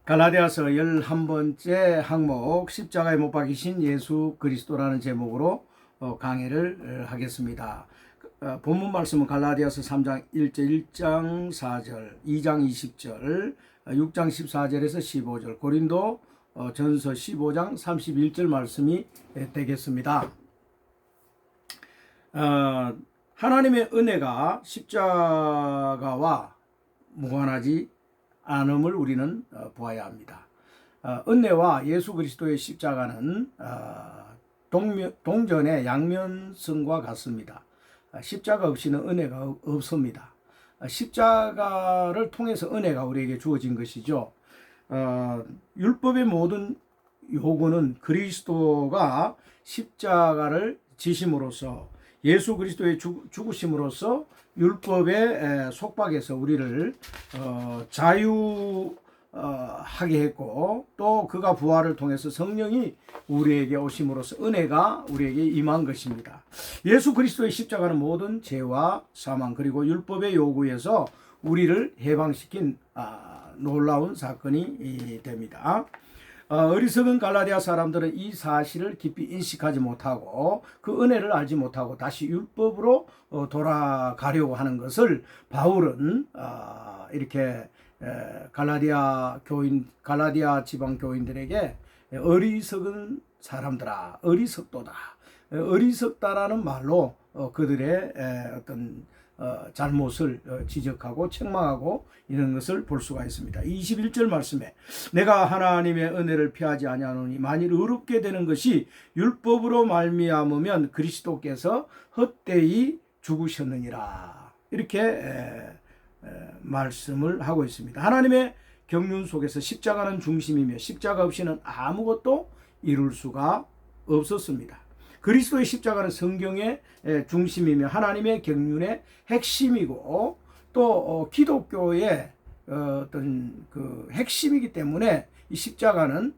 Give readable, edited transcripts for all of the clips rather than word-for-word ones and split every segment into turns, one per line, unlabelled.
갈라디아서 11번째 항목 십자가에 못 박히신 예수 그리스도라는 제목으로 강의를 하겠습니다. 본문 말씀은 갈라디아서 3장 1절, 1장 4절, 2장 20절, 6장 14절에서 15절, 고린도 전서 15장 31절 말씀이 되겠습니다. 하나님의 은혜가 십자가와 무관하지 않음을 우리는 보아야 합니다. 은혜와 예수 그리스도의 십자가는 동전의 양면성과 같습니다. 십자가 없이는 은혜가 없습니다. 십자가를 통해서 은혜가 우리에게 주어진 것이죠. 율법의 모든 요구는 그리스도가 십자가를 지심으로써 예수 그리스도의 죽으심으로써 율법의 속박에서 우리를 자유하게 했고, 또 그가 부활을 통해서 성령이 우리에게 오심으로써 은혜가 우리에게 임한 것입니다. 예수 그리스도의 십자가는 모든 죄와 사망 그리고 율법의 요구에서 우리를 해방시킨 놀라운 사건이 됩니다. 어리석은 갈라디아 사람들은 이 사실을 깊이 인식하지 못하고 그 은혜를 알지 못하고 다시 율법으로 돌아가려고 하는 것을 바울은 이렇게 갈라디아 지방 교인들에게 어리석은 사람들아, 어리석도다, 어리석다라는 말로 그들의 어떤 잘못을 지적하고 책망하고 이런 것을 볼 수가 있습니다. 21절 말씀에 내가 하나님의 은혜를 피하지 아니하노니 만일 의롭게 되는 것이 율법으로 말미암으면 그리스도께서 헛되이 죽으셨느니라, 이렇게 말씀을 하고 있습니다. 하나님의 경륜 속에서 십자가는 중심이며 십자가 없이는 아무것도 이룰 수가 없었습니다. 그리스도의 십자가는 성경의 중심이며 하나님의 경륜의 핵심이고 또 기독교의 어떤 그 핵심이기 때문에 이 십자가는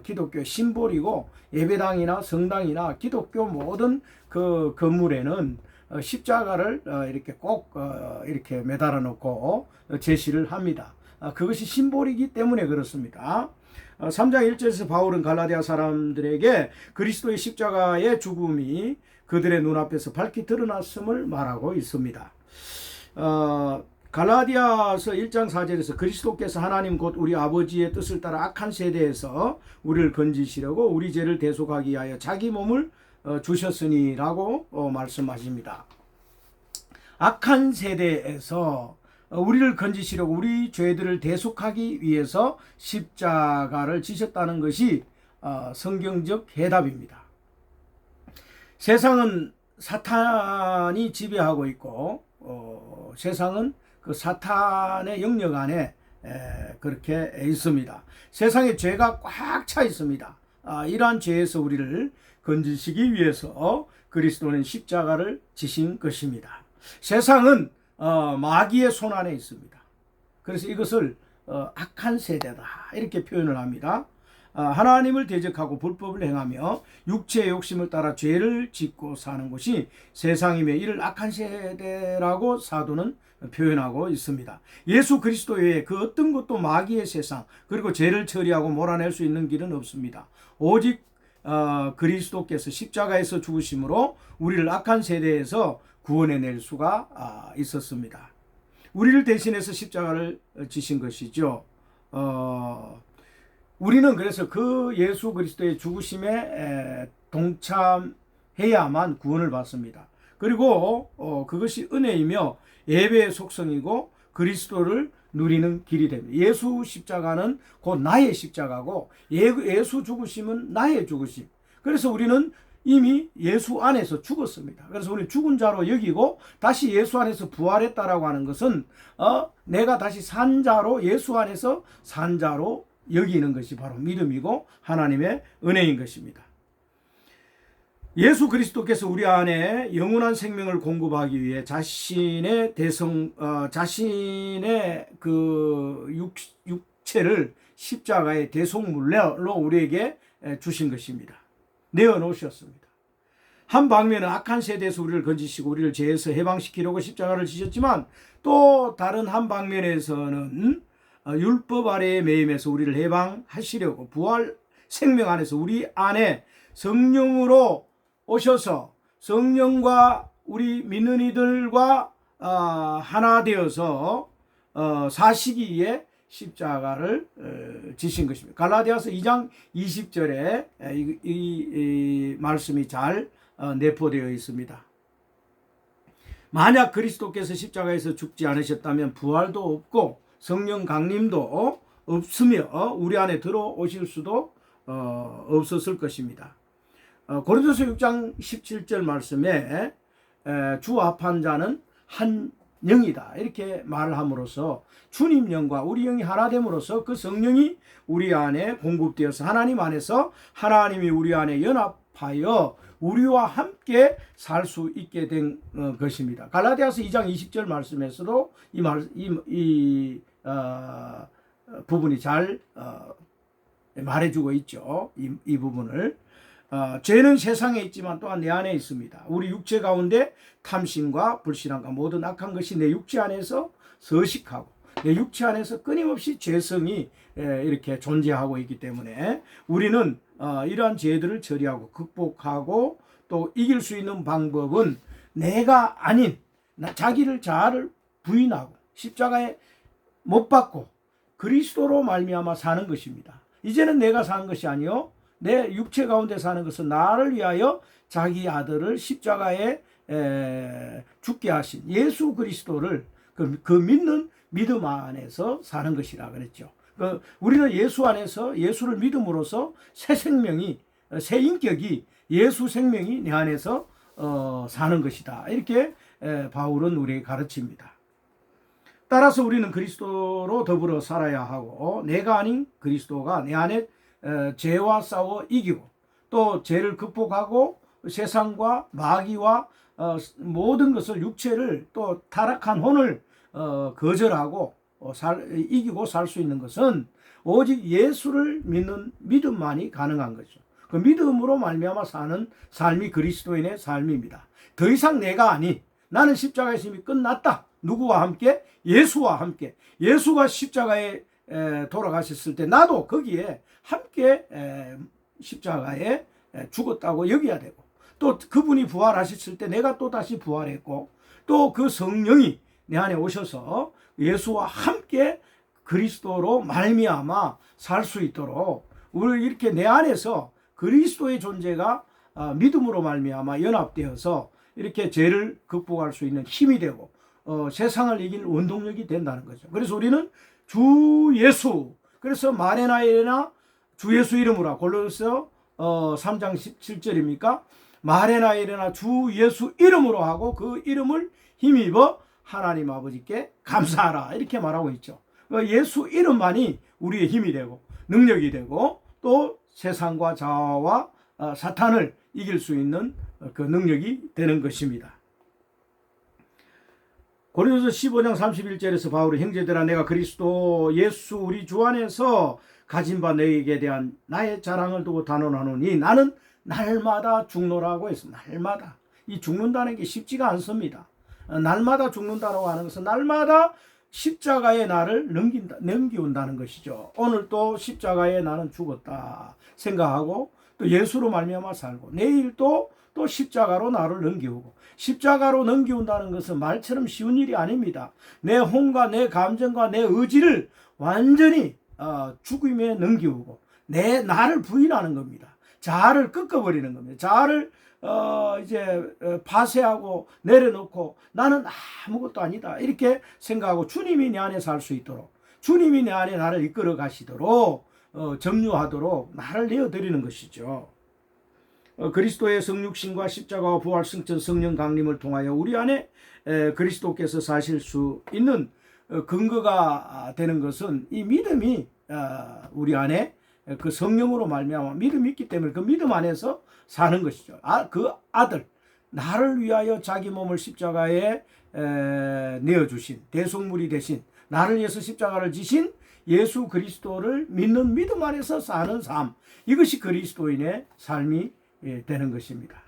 기독교의 심볼이고 예배당이나 성당이나 기독교 모든 그 건물에는 십자가를 이렇게 꼭 이렇게 매달아 놓고 제시를 합니다. 그것이 심볼이기 때문에 그렇습니다. 3장 1절에서 바울은 갈라디아 사람들에게 그리스도의 십자가의 죽음이 그들의 눈앞에서 밝히 드러났음을 말하고 있습니다. 갈라디아서 1장 4절에서 그리스도께서 하나님 곧 우리 아버지의 뜻을 따라 악한 세대에서 우리를 건지시려고 우리 죄를 대속하기 위하여 자기 몸을 주셨으니라고 말씀하십니다. 악한 세대에서 우리를 건지시려고 우리 죄들을 대속하기 위해서 십자가를 지셨다는 것이 성경적 해답입니다. 세상은 사탄이 지배하고 있고 세상은 그 사탄의 영역 안에 그렇게 있습니다. 세상에 죄가 꽉 차 있습니다. 이러한 죄에서 우리를 건지시기 위해서 그리스도는 십자가를 지신 것입니다. 세상은 마귀의 손 안에 있습니다. 그래서 이것을 악한 세대다 이렇게 표현을 합니다. 하나님을 대적하고 불법을 행하며 육체의 욕심을 따라 죄를 짓고 사는 것이 세상이며 이를 악한 세대라고 사도는 표현하고 있습니다. 예수 그리스도 외에 그 어떤 것도 마귀의 세상 그리고 죄를 처리하고 몰아낼 수 있는 길은 없습니다. 오직 그리스도께서 십자가에서 죽으심으로 우리를 악한 세대에서 구원해낼 수가 있었습니다. 우리를 대신해서 십자가를 지신 것이죠. 우리는 그래서 그 예수 그리스도의 죽으심에 동참해야만 구원을 받습니다. 그리고 그것이 은혜이며 예배의 속성이고 그리스도를 누리는 길이 됩니다. 예수 십자가는 곧 나의 십자가고 예수 죽으심은 나의 죽으심. 그래서 우리는 이미 예수 안에서 죽었습니다. 그래서 우리는 죽은 자로 여기고 다시 예수 안에서 부활했다라고 하는 것은 내가 다시 산 자로 예수 안에서 산 자로 여기는 것이 바로 믿음이고 하나님의 은혜인 것입니다. 예수 그리스도께서 우리 안에 영원한 생명을 공급하기 위해 자신의 그 육체를 십자가의 대속물로 우리에게 주신 것입니다. 내어놓으셨습니다. 한 방면은 악한 세대에서 우리를 건지시고 우리를 죄에서 해방시키려고 십자가를 지셨지만 또 다른 한 방면에서는 율법 아래의 매임에서 우리를 해방하시려고 부활 생명 안에서 우리 안에 성령으로 오셔서 성령과 우리 믿는 이들과 하나 되어서 사시기에 십자가를 지신 것입니다. 갈라디아서 2장 20절에 이 말씀이 잘 내포되어 있습니다. 만약 그리스도께서 십자가에서 죽지 않으셨다면 부활도 없고 성령 강림도 없으며 우리 안에 들어오실 수도 없었을 것입니다. 고린도서 6장 17절 말씀에 주 합한 자는 한 영이다 이렇게 말을 함으로써 주님 영과 우리 영이 하나 됨으로써 그 성령이 우리 안에 공급되어서 하나님 안에서 하나님이 우리 안에 연합하여 우리와 함께 살 수 있게 된 것입니다. 갈라디아서 2장 20절 말씀에서도 이 부분이 잘 말해주고 있죠. 이 부분을. 죄는 세상에 있지만 또한 내 안에 있습니다. 우리 육체 가운데 탐심과 불신함과 모든 악한 것이 내 육체 안에서 서식하고 내 육체 안에서 끊임없이 죄성이 이렇게 존재하고 있기 때문에 우리는 이러한 죄들을 처리하고 극복하고 또 이길 수 있는 방법은 내가 아닌 자기를 부인하고 십자가에 못 박고 그리스도로 말미암아 사는 것입니다. 이제는 내가 사는 것이 아니요 내 육체 가운데 사는 것은 나를 위하여 자기 아들을 십자가에 죽게 하신 예수 그리스도를 그 믿는 믿음 안에서 사는 것이라 그랬죠. 우리는 예수 안에서 예수를 믿음으로써 새 생명이 새 인격이 예수 생명이 내 안에서 사는 것이다. 이렇게 바울은 우리에게 가르칩니다. 따라서 우리는 그리스도로 더불어 살아야 하고 내가 아닌 그리스도가 내 안에 죄와 싸워 이기고 또 죄를 극복하고 세상과 마귀와 모든 것을 육체를 또 타락한 혼을 거절하고 이기고 살 수 있는 것은 오직 예수를 믿는 믿음만이 가능한 거죠. 그 믿음으로 말미암아 사는 삶이 그리스도인의 삶입니다. 더 이상 내가 아닌 나는 십자가에서 이미 끝났다. 누구와 함께? 예수와 함께. 예수가 십자가에 돌아가셨을 때 나도 거기에 함께 십자가에 죽었다고 여겨야 되고 또 그분이 부활하셨을 때 내가 또 다시 부활했고 또 그 성령이 내 안에 오셔서 예수와 함께 그리스도로 말미암아 살 수 있도록 우리 이렇게 내 안에서 그리스도의 존재가 믿음으로 말미암아 연합되어서 이렇게 죄를 극복할 수 있는 힘이 되고 세상을 이길 원동력이 된다는 거죠. 그래서 우리는 주 예수, 그래서 마레나이나 주 예수 이름으로 골로새 3장 17절입니까? 마레나이나 주 예수 이름으로 하고 그 이름을 힘입어 하나님 아버지께 감사하라 이렇게 말하고 있죠. 예수 이름만이 우리의 힘이 되고 능력이 되고 또 세상과 자아와 사탄을 이길 수 있는 그 능력이 되는 것입니다. 고린도서 15장 31절에서 바울이 형제들아 내가 그리스도 예수 우리 주 안에서 가진 바 너희에게 대한 나의 자랑을 두고 단언하노니 나는 날마다 죽노라고 했어. 날마다. 이 죽는다는 게 쉽지가 않습니다. 날마다 죽는다라고 하는 것은 날마다 십자가에 나를 넘기운다는 것이죠. 오늘 또 십자가에 나는 죽었다 생각하고 또 예수로 말미암아 살고 내일 또 십자가로 나를 넘기우고 십자가로 넘기운다는 것은 말처럼 쉬운 일이 아닙니다. 내 혼과 내 감정과 내 의지를 완전히 죽음에 넘기우고 나를 부인하는 겁니다. 자아를 꺾어버리는 겁니다. 자아를 이제 파쇄하고 내려놓고 나는 아무것도 아니다 이렇게 생각하고 주님이 내 안에 살 수 있도록 주님이 내 안에 나를 이끌어 가시도록 점유하도록 나를 내어드리는 것이죠. 그리스도의 성육신과 십자가와 부활 승천 성령 강림을 통하여 우리 안에 그리스도께서 사실 수 있는 근거가 되는 것은 이 믿음이 우리 안에 그 성령으로 말미암아 믿음이 있기 때문에 그 믿음 안에서 사는 것이죠. 그 아들 나를 위하여 자기 몸을 십자가에 내어주신 대속물이 되신 나를 위해서 십자가를 지신 예수 그리스도를 믿는 믿음 안에서 사는 삶 이것이 그리스도인의 삶이 되는 것입니다.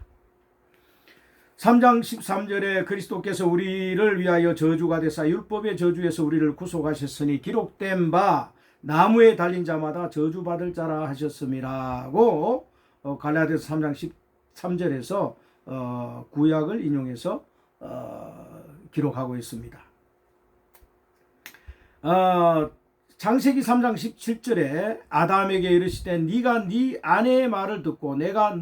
3장 13절에 그리스도께서 우리를 위하여 저주가 되사 율법의 저주에서 우리를 구속하셨으니 기록된 바 나무에 달린 자마다 저주받을 자라 하셨음이라고 갈라디아서 3장 13절에서 구약을 인용해서 기록하고 있습니다. 창세기 3장 17절에 아담에게 이르시되 네가 네 아내의 말을 듣고 내가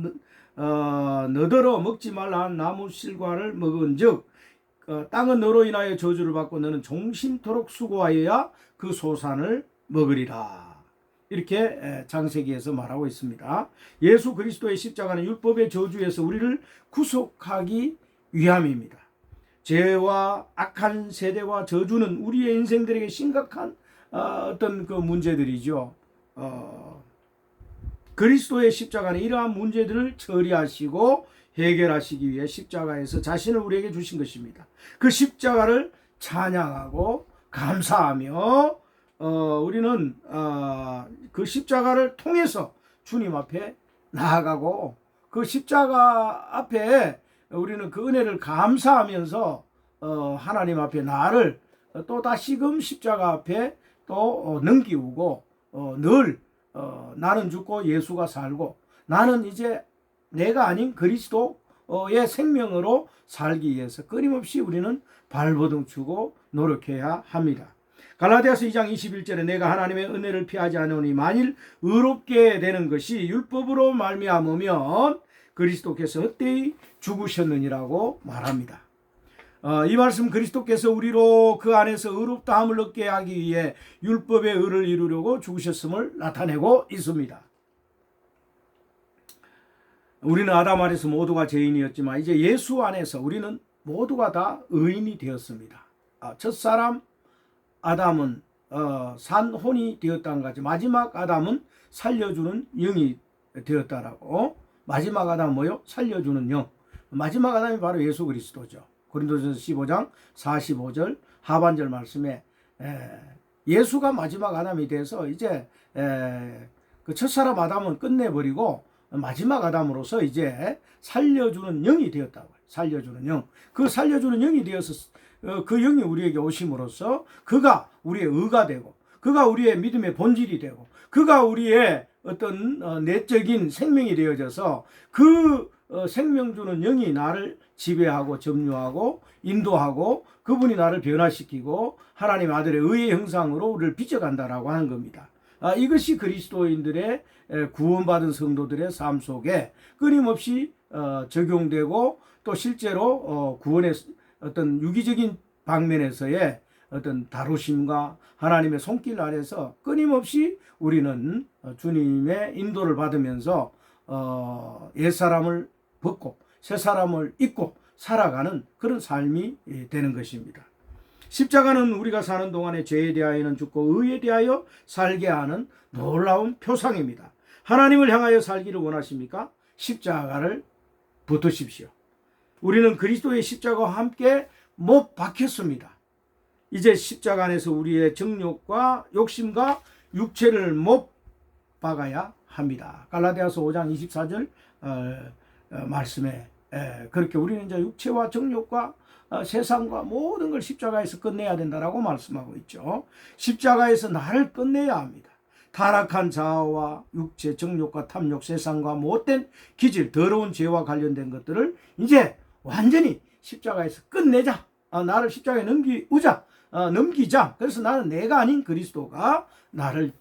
너더러 먹지 말라 한 나무 실과를 먹은즉 땅은 너로 인하여 저주를 받고 너는 종신토록 수고하여야 그 소산을 먹으리라. 이렇게 창세기에서 말하고 있습니다. 예수 그리스도의 십자가는 율법의 저주에서 우리를 구속하기 위함입니다. 죄와 악한 세대와 저주는 우리의 인생들에게 심각한 어떤 그 문제들이죠. 그리스도의 십자가는 이러한 문제들을 처리하시고 해결하시기 위해 십자가에서 자신을 우리에게 주신 것입니다. 그 십자가를 찬양하고 감사하며 우리는 그 십자가를 통해서 주님 앞에 나아가고 그 십자가 앞에 우리는 그 은혜를 감사하면서 하나님 앞에 나를 또 다시금 십자가 앞에 또 넘기우고 늘 나는 죽고 예수가 살고 나는 이제 내가 아닌 그리스도의 생명으로 살기 위해서 끊임없이 우리는 발버둥치고 노력해야 합니다. 갈라디아서 2장 21절에 내가 하나님의 은혜를 피하지 않으니 만일 의롭게 되는 것이 율법으로 말미암으면 그리스도께서 헛되이 죽으셨느니라고 말합니다. 이 말씀 그리스도께서 우리로 그 안에서 의롭다함을 얻게 하기 위해 율법의 의를 이루려고 죽으셨음을 나타내고 있습니다. 우리는 아담 안에서 모두가 죄인이었지만 이제 예수 안에서 우리는 모두가 다 의인이 되었습니다. 첫사람 아담은 산혼이 되었다는 거지. 마지막 아담은 살려주는 영이 되었다라고. 마지막 아담은 뭐요? 살려주는 영. 마지막 아담이 바로 예수 그리스도죠. 고린도전서 15장 45절 하반절 말씀에 예수가 마지막 아담이 돼서 이제 그 첫사람 아담은 끝내버리고 마지막 아담으로서 이제 살려주는 영이 되었다고. 살려주는 영. 그 살려주는 영이 되어서 그 영이 우리에게 오심으로써 그가 우리의 의가 되고 그가 우리의 믿음의 본질이 되고 그가 우리의 어떤 내적인 생명이 되어져서 그 생명 주는 영이 나를 지배하고 점유하고 인도하고 그분이 나를 변화시키고 하나님 아들의 의의 형상으로 우리를 비춰간다라고 하는 겁니다. 이것이 그리스도인들의 구원받은 성도들의 삶 속에 끊임없이 적용되고 또 실제로 구원의 어떤 유기적인 방면에서의 어떤 다루심과 하나님의 손길 아래서 끊임없이 우리는 주님의 인도를 받으면서 옛사람을 벗고 새사람을 입고 살아가는 그런 삶이 되는 것입니다. 십자가는 우리가 사는 동안에 죄에 대하여는 죽고 의에 대하여 살게 하는 놀라운 표상입니다. 하나님을 향하여 살기를 원하십니까? 십자가를 붙으십시오. 우리는 그리스도의 십자가와 함께 못 박혔습니다. 이제 십자가 안에서 우리의 정욕과 욕심과 육체를 못 박아야 합니다. 갈라디아서 5장 24절 말씀에 그렇게 우리는 이제 육체와 정욕과 세상과 모든 걸 십자가에서 끝내야 된다라고 말씀하고 있죠. 십자가에서 나를 끝내야 합니다. 타락한 자아와 육체, 정욕과 탐욕, 세상과 못된 기질, 더러운 죄와 관련된 것들을 이제 완전히 십자가에서 끝내자. 나를 십자가에 넘기자. 그래서 나는 내가 아닌 그리스도가 나를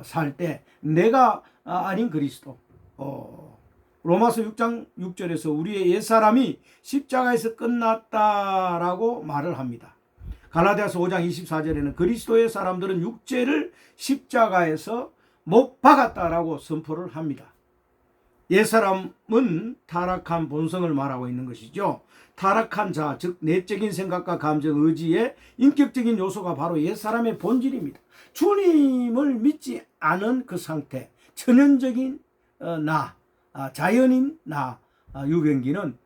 살 때 내가 아닌 그리스도. 로마서 6장 6절에서 우리의 옛사람이 십자가에서 끝났다라고 말을 합니다. 갈라디아서 5장 24절에는 그리스도의 사람들은 육체를 십자가에서 못 박았다라고 선포를 합니다. 옛사람은 타락한 본성을 말하고 있는 것이죠. 타락한 자, 즉 내적인 생각과 감정, 의지의 인격적인 요소가 바로 옛사람의 본질입니다. 주님을 믿지 않은 그 상태, 천연적인 나, 자연인 나, 유경기는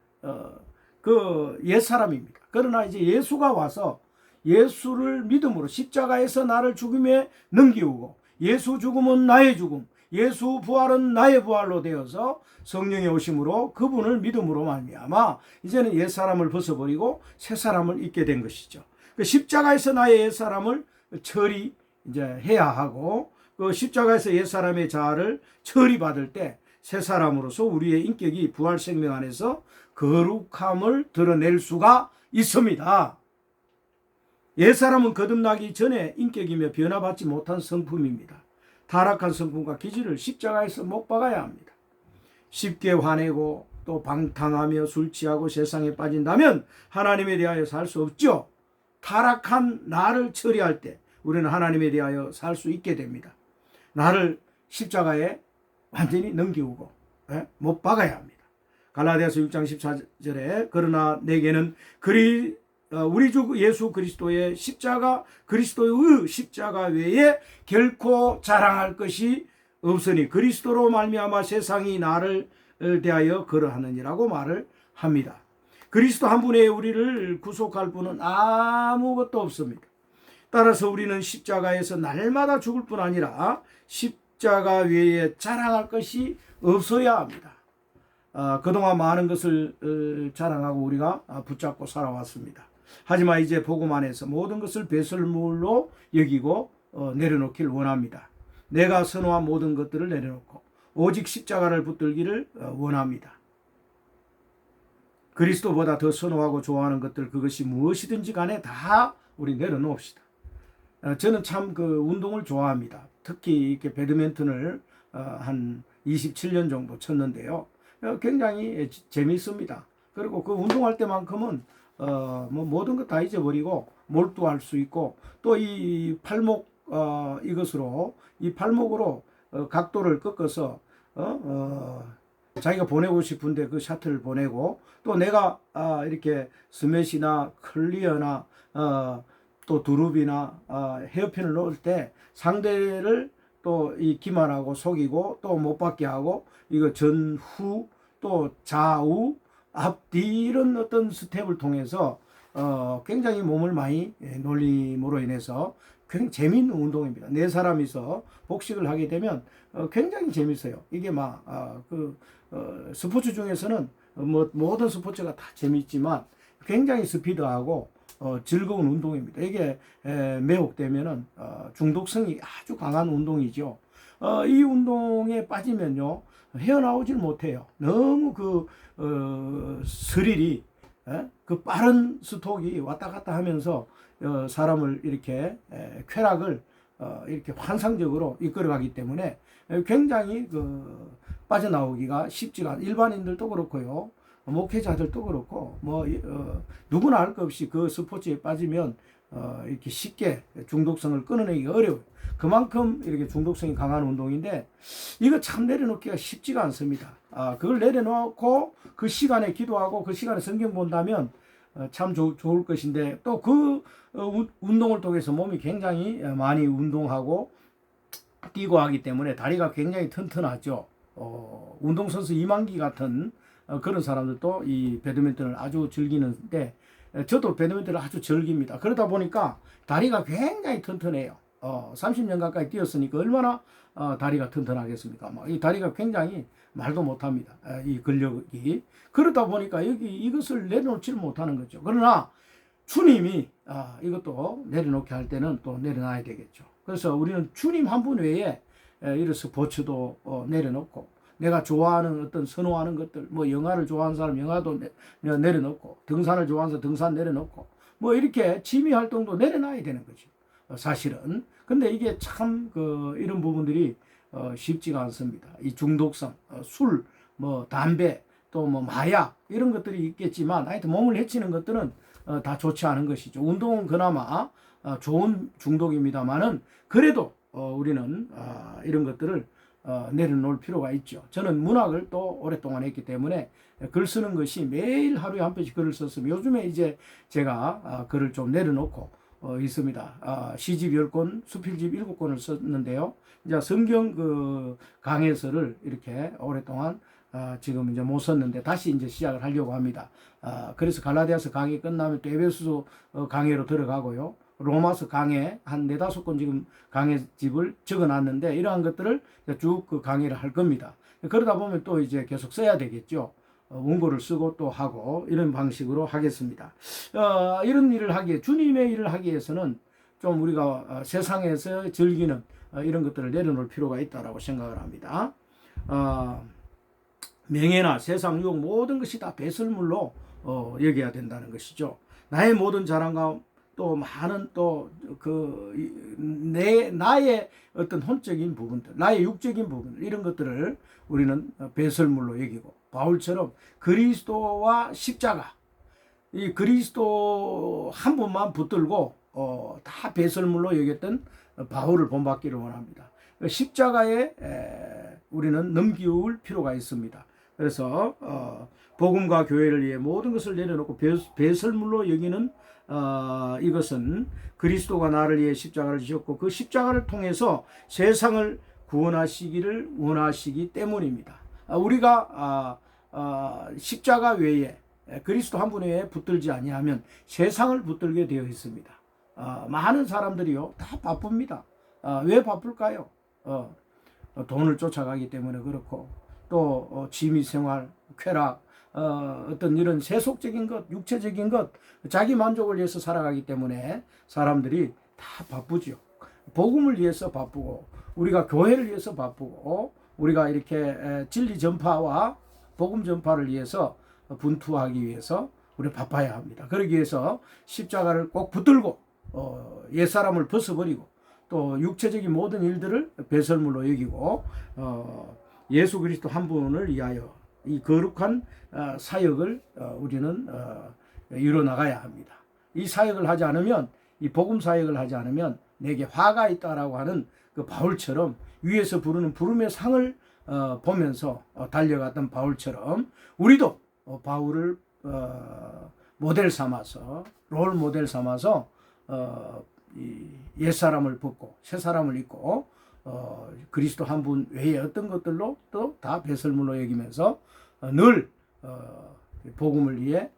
그 옛사람입니다. 그러나 이제 예수가 와서 예수를 믿음으로 십자가에서 나를 죽음에 넘기우고 예수 죽음은 나의 죽음, 예수 부활은 나의 부활로 되어서 성령의 오심으로 그분을 믿음으로 말미암아 이제는 옛사람을 벗어버리고 새사람을 입게 된 것이죠. 그 십자가에서 나의 옛사람을 처리 이제 해야 하고, 그 십자가에서 옛사람의 자아를 처리받을 때 새사람으로서 우리의 인격이 부활 생명 안에서 거룩함을 드러낼 수가 있습니다. 옛사람은 거듭나기 전에 인격이며 변화받지 못한 성품입니다. 타락한 성품과 기질을 십자가에서 못 박아야 합니다. 쉽게 화내고 또 방탕하며 술 취하고 세상에 빠진다면 하나님에 대하여 살 수 없죠. 타락한 나를 처리할 때 우리는 하나님에 대하여 살 수 있게 됩니다. 나를 십자가에 완전히 넘기고 못 박아야 합니다. 갈라디아서 6장 14절에 그러나 내게는 우리 주 예수 그리스도의 십자가, 그리스도의 십자가 외에 결코 자랑할 것이 없으니 그리스도로 말미암아 세상이 나를 대하여 그러하느니라고 말을 합니다. 그리스도 한 분에 우리를 구속할 분은 아무것도 없습니다. 따라서 우리는 십자가에서 날마다 죽을 뿐 아니라 십자가 외에 자랑할 것이 없어야 합니다. 그동안 많은 것을 자랑하고 우리가 붙잡고 살아왔습니다. 하지만 이제 복음 안에서 모든 것을 배설물로 여기고 내려놓기를 원합니다. 내가 선호한 모든 것들을 내려놓고 오직 십자가를 붙들기를 원합니다. 그리스도보다 더 선호하고 좋아하는 것들, 그것이 무엇이든지 간에 다 우리 내려놓읍시다. 저는 참 그 운동을 좋아합니다. 특히 이렇게 배드민턴을 한 27년 정도 쳤는데요. 굉장히 재미있습니다. 그리고 그 운동할 때만큼은 뭐 모든 것 다 잊어버리고 몰두할 수 있고, 또 이 팔목 이것으로 이 팔목으로 각도를 꺾어서 자기가 보내고 싶은데 그 샷을 보내고, 또 내가 이렇게 스매시나 클리어나 또 드롭이나 헤어핀을 넣을 때 상대를 또 이 기만하고 속이고 또 못 받게 하고, 이거 전후 또 좌우 앞뒤 이런 어떤 스텝을 통해서 굉장히 몸을 많이 놀림으로 인해서 굉장히 재미있는 운동입니다. 네 사람이서 복식을 하게 되면 굉장히 재밌어요. 이게 막 스포츠 중에서는 뭐 모든 스포츠가 다 재밌지만 굉장히 스피드하고 즐거운 운동입니다. 이게 매혹되면은 중독성이 아주 강한 운동이죠. 이 운동에 빠지면요 헤어나오질 못해요. 너무 스릴이 그 빠른 스톡이 왔다 갔다 하면서 사람을 이렇게 쾌락을 이렇게 환상적으로 이끌어가기 때문에 굉장히 빠져나오기가 쉽지가 않아요. 일반인들도 그렇고요, 목회자들도 그렇고 누구나 할 것 없이 그 스포츠에 빠지면 이렇게 쉽게 중독성을 끊어내기가 어려워요. 그만큼 이렇게 중독성이 강한 운동인데 이거 참 내려놓기가 쉽지가 않습니다. 그걸 내려놓고 그 시간에 기도하고 그 시간에 성경 본다면 참 좋을 것인데, 또 그 운동을 통해서 몸이 굉장히 많이 운동하고 뛰고 하기 때문에 다리가 굉장히 튼튼하죠. 운동선수 이만기 같은 그런 사람들도 이 배드민턴을 아주 즐기는데, 저도 배드민턴을 아주 즐깁니다. 그러다 보니까 다리가 굉장히 튼튼해요. 30년 가까이 뛰었으니까 얼마나 다리가 튼튼하겠습니까? 이 다리가 굉장히 말도 못합니다. 이 근력이. 그러다 보니까 이것을 내려놓지를 못하는 거죠. 그러나 주님이 이것도 내려놓게 할 때는 또 내려놔야 되겠죠. 그래서 우리는 주님 한 분 외에 이런 스포츠도 내려놓고, 내가 좋아하는 어떤 선호하는 것들, 뭐 영화를 좋아하는 사람 영화도 내려놓고, 등산을 좋아하는 사람 등산 내려놓고, 뭐 이렇게 취미 활동도 내려놔야 되는 거죠. 사실은. 근데 이게 참 이런 부분들이 쉽지가 않습니다. 이 중독성, 술, 뭐 담배, 또 뭐 마약 이런 것들이 있겠지만 하여튼 몸을 해치는 것들은 다 좋지 않은 것이죠. 운동은 그나마 좋은 중독입니다만은 그래도 우리는 이런 것들을 내려놓을 필요가 있죠. 저는 문학을 또 오랫동안 했기 때문에 글 쓰는 것이 매일 하루에 한 편씩 글을 썼으면, 요즘에 이제 제가 글을 좀 내려놓고 있습니다. 시집 10권, 수필집 7권을 썼는데요. 이제 성경 강해서를 이렇게 오랫동안 지금 이제 못 썼는데 다시 이제 시작을 하려고 합니다. 그래서 갈라디아서 강의 끝나면 또 에베소서 강의로 들어가고요. 로마서 강해 한 4-5권 지금 강해집을 적어놨는데 이러한 것들을 쭉 그 강의를 할 겁니다. 그러다 보면 또 이제 계속 써야 되겠죠. 원고를 쓰고 또 하고 이런 방식으로 하겠습니다. 이런 일을 하기에 주님의 일을 하기 위해서는 좀 우리가 세상에서 즐기는 이런 것들을 내려놓을 필요가 있다라고 생각을 합니다. 명예나 세상 유혹 모든 것이 다 배설물로 여겨야 된다는 것이죠. 나의 모든 자랑과 또 많은 또 나의 어떤 혼적인 부분들, 나의 육적인 부분들 이런 것들을 우리는 배설물로 여기고 바울처럼 그리스도와 십자가 이 그리스도 한 분만 붙들고 다 배설물로 여겼던 바울을 본받기를 원합니다. 십자가에 우리는 넘기울 필요가 있습니다. 그래서 복음과 교회를 위해 모든 것을 내려놓고 배설물로 여기는 이것은 그리스도가 나를 위해 십자가를 지셨고 그 십자가를 통해서 세상을 구원하시기를 원하시기 때문입니다. 우리가 십자가 외에 그리스도 한 분 외에 붙들지 아니하면 세상을 붙들게 되어 있습니다. 많은 사람들이요 다 바쁩니다. 왜 바쁠까요? 돈을 쫓아가기 때문에 그렇고 또 취미생활, 쾌락, 어떤 이런 세속적인 것, 육체적인 것, 자기 만족을 위해서 살아가기 때문에 사람들이 다 바쁘죠. 복음을 위해서 바쁘고 우리가 교회를 위해서 바쁘고 우리가 이렇게 진리 전파와 복음 전파를 위해서 분투하기 위해서 우리 바빠야 합니다. 그러기 위해서 십자가를 꼭 붙들고 옛사람을 벗어버리고 또 육체적인 모든 일들을 배설물로 여기고 예수 그리스도 한 분을 위하여 이 거룩한 사역을 우리는 이뤄나가야 합니다. 이 사역을 하지 않으면 이 복음 사역을 하지 않으면 내게 화가 있다라고 하는 그 바울처럼 위에서 부르는 부름의 상을 보면서 달려갔던 바울처럼 우리도 바울을 모델 삼아서 롤 모델 삼아서 이 옛사람을 벗고 새사람을 입고 그리스도 한 분 외에 어떤 것들로 또 다 배설물로 여기면서 늘 복음을 위해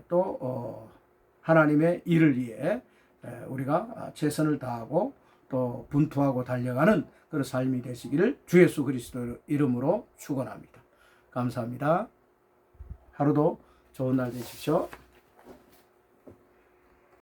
또 하나님의 일을 위해 우리가 최선을 다하고 또 분투하고 달려가는 그런 삶이 되시기를 주 예수 그리스도 이름으로 축원합니다. 감사합니다. 하루도 좋은 날 되십시오.